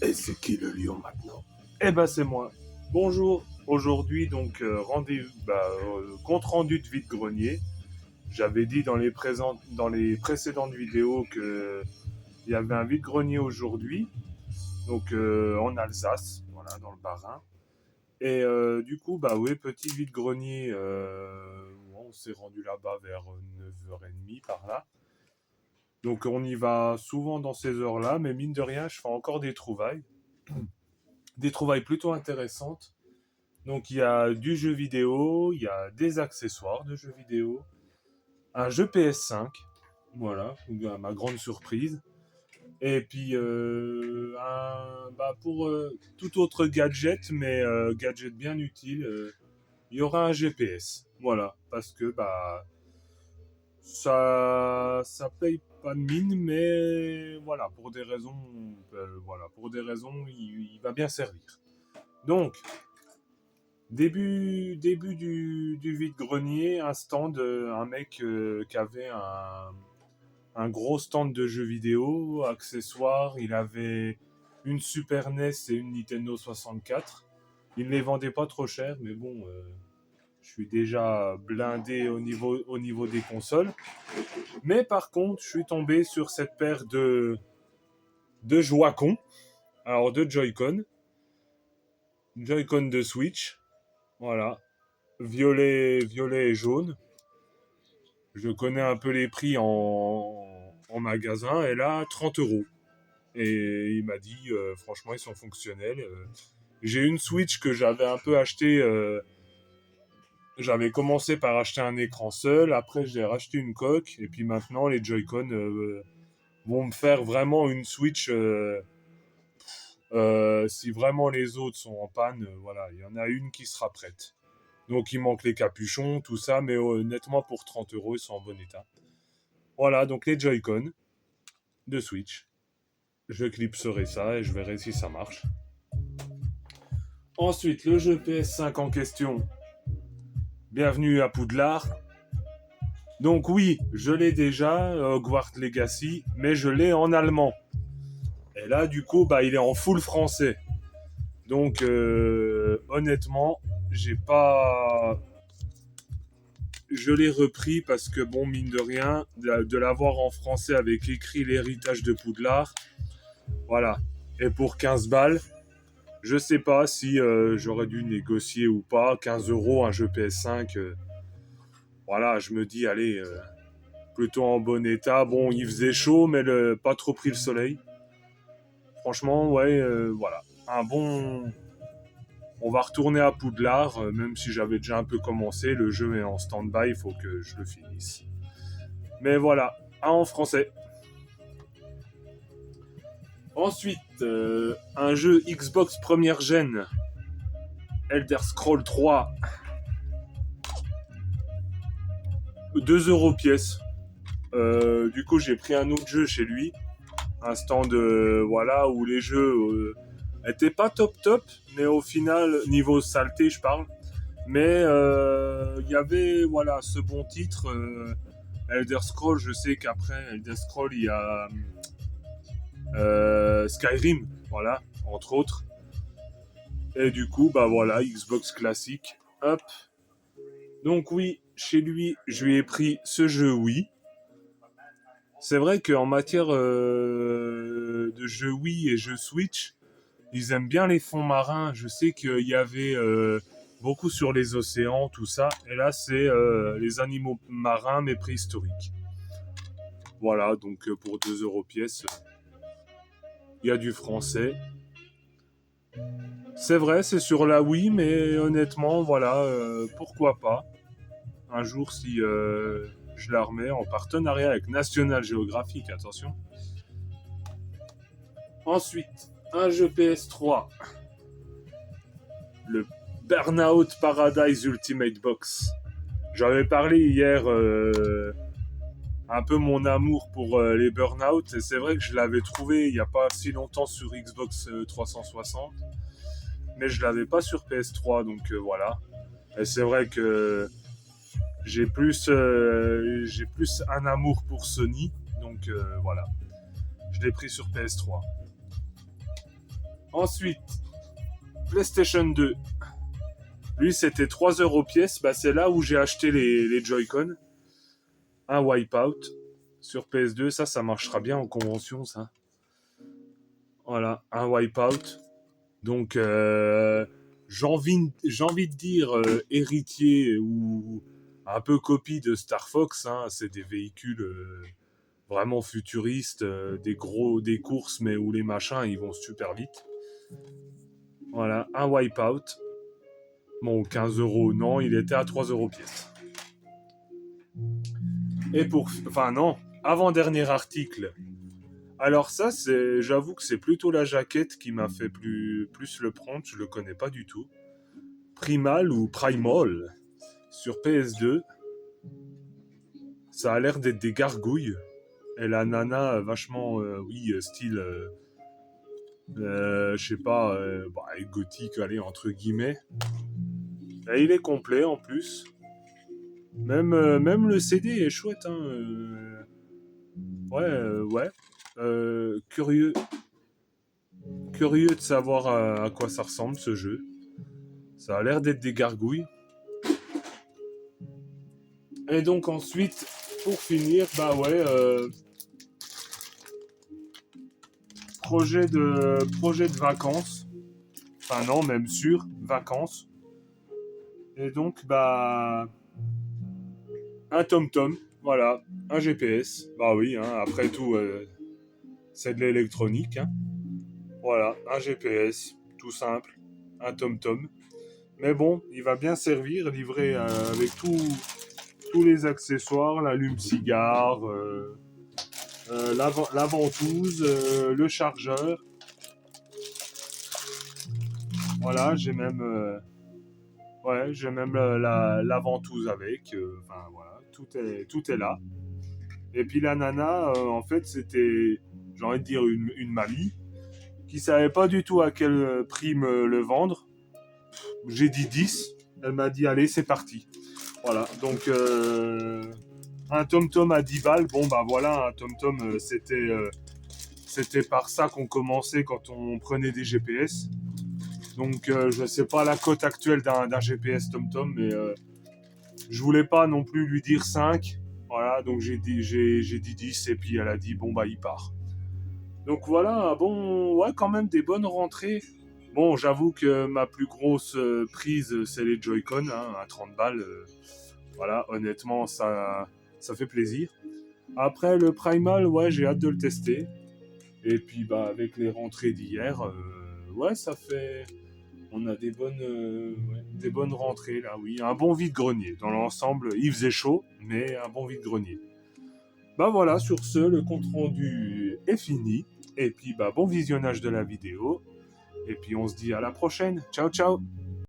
Et c'est qui le lion maintenant? Eh ben c'est moi. Bonjour. Aujourd'hui donc compte rendu de vide-grenier. J'avais dit dans les précédentes vidéos que il y avait un vide-grenier aujourd'hui, donc en Alsace, voilà dans le Bas-Rhin. Et du coup bah oui petit vide-grenier. On s'est rendu là-bas vers 9h30 par là. Donc on y va souvent dans ces heures-là, mais mine de rien je fais encore des trouvailles plutôt intéressantes. Donc il y a du jeu vidéo, il y a des accessoires de jeux vidéo, un jeu PS5, voilà, à ma grande surprise. Et puis pour tout autre gadget, mais gadget bien utile, il y aura un GPS. Voilà, parce que ça paye pas de mine, mais voilà, pour des raisons, il va bien servir. Donc, début du vide-grenier, un stand, un mec qui avait un gros stand de jeux vidéo, accessoires. Il avait une Super NES et une Nintendo 64. Il ne les vendait pas trop cher, mais bon, je suis déjà blindé au niveau des consoles. Mais par contre, je suis tombé sur cette paire de Joy-Con, alors de Joy-Con, Joy-Con de Switch, voilà, violet et jaune. Je connais un peu les prix en magasin, et là, 30 euros. Et il m'a dit, franchement, ils sont fonctionnels. J'ai une Switch que j'avais un peu acheté. J'avais commencé par acheter un écran seul, après j'ai racheté une coque, et puis maintenant les Joy-Con vont me faire vraiment une Switch. Si vraiment les autres sont en panne, voilà, il y en a une qui sera prête. Donc il manque les capuchons, tout ça, mais honnêtement pour 30 euros, ils sont en bon état. Voilà, donc les Joy-Con de Switch. Je clipserai ça et je verrai si ça marche. Ensuite, le jeu PS5 en question. Bienvenue à Poudlard. Donc oui, je l'ai déjà, Hogwarts Legacy, mais je l'ai en allemand. Et là, du coup, il est en full français. Donc, honnêtement, j'ai pas... Je l'ai repris parce que, bon, mine de rien, de l'avoir en français avec écrit l'héritage de Poudlard, voilà. Et pour 15 balles, je sais pas si j'aurais dû négocier ou pas. 15 euros, un jeu PS5, voilà, je me dis, allez, plutôt en bon état. Bon, il faisait chaud, mais pas trop pris le soleil. Franchement, ouais, voilà. Un bon... On va retourner à Poudlard, même si j'avais déjà un peu commencé. Le jeu est en stand-by, il faut que je le finisse. Mais voilà, un en français. Ensuite, un jeu Xbox première gen, Elder Scrolls 3, 2 euros pièce. Du coup, j'ai pris un autre jeu chez lui, un stand voilà, où les jeux étaient pas top, mais au final, niveau saleté, je parle. Mais il y avait voilà, ce bon titre, Elder Scrolls. Je sais qu'après Elder Scrolls, il y a Skyrim, voilà, entre autres. Et du coup, voilà, Xbox classique. Hop. Donc oui, chez lui, je lui ai pris ce jeu, oui. C'est vrai qu'en matière de jeux Wii et jeux Switch, ils aiment bien les fonds marins. Je sais qu'il y avait beaucoup sur les océans, tout ça. Et là, c'est les animaux marins, mais préhistoriques. Voilà, donc pour 2 euros pièce, il y a du français. C'est vrai, c'est sur la Wii, mais honnêtement, voilà, pourquoi pas. Un jour, si je la remets en partenariat avec National Geographic, attention. Ensuite, un jeu PS3, le Burnout Paradise Ultimate Box. J'avais parlé hier un peu mon amour pour les Burnout, et c'est vrai que je l'avais trouvé il n'y a pas si longtemps sur Xbox 360, mais je l'avais pas sur PS3, donc voilà. Et c'est vrai que j'ai plus un amour pour Sony, donc voilà. Je l'ai pris sur PS3. Ensuite, PlayStation 2. Lui, c'était 3 € pièce. Bah, c'est là où j'ai acheté les Joy-Con. Un Wipeout sur PS2. Ça marchera bien en convention, ça. Voilà, un Wipeout. Donc, j'ai envie de dire héritier ou un peu copie de Star Fox. Hein. C'est des véhicules vraiment futuristes, des courses, mais où les machins, ils vont super vite. Voilà, un Wipeout. Bon, 15 €, non, il était à 3 € pièce. Et enfin non, avant-dernier article. Alors ça, j'avoue que c'est plutôt la jaquette qui m'a fait plus le prendre, je le connais pas du tout. Primal ou Primal sur PS2. Ça a l'air d'être des gargouilles. Et la nana, vachement, style, je sais pas, gothique, allez, entre guillemets. Et il est complet en plus. Même le CD est chouette, hein. Ouais. Curieux de savoir à quoi ça ressemble ce jeu. Ça a l'air d'être des gargouilles. Et donc ensuite, pour finir, projet de vacances. Enfin non, même sur vacances. Et donc, un TomTom, voilà, un GPS. Bah oui, hein, après tout, c'est de l'électronique. Hein. Voilà, un GPS, tout simple, un TomTom. Mais bon, il va bien servir, livré avec tous les accessoires, l'allume-cigare, la ventouse, le chargeur. Voilà, j'ai même la ventouse avec. Enfin voilà, tout est là. Et puis la nana, en fait, c'était, j'ai envie de dire, une mamie qui savait pas du tout à quel prix me le vendre. J'ai dit 10. Elle m'a dit, allez, c'est parti. Voilà, donc un TomTom à 10 balles. Bon, bah voilà, un TomTom, c'était par ça qu'on commençait quand on prenait des GPS. Donc, je sais pas la cote actuelle d'un GPS TomTom, mais je voulais pas non plus lui dire 5. Voilà, donc j'ai dit 10 et puis elle a dit, bon, bah, il part. Donc voilà, bon, ouais, quand même des bonnes rentrées. Bon, j'avoue que ma plus grosse prise, c'est les Joy-Con, hein, à 30 balles. Voilà, honnêtement, ça fait plaisir. Après, le Primal, ouais, j'ai hâte de le tester. Et puis, avec les rentrées d'hier, ouais, ça fait... On a des bonnes rentrées, là, oui. Un bon vide-grenier. Dans l'ensemble, il faisait chaud, mais un bon vide-grenier. Voilà, sur ce, le compte-rendu est fini. Et puis, bon visionnage de la vidéo. Et puis, on se dit à la prochaine. Ciao, ciao!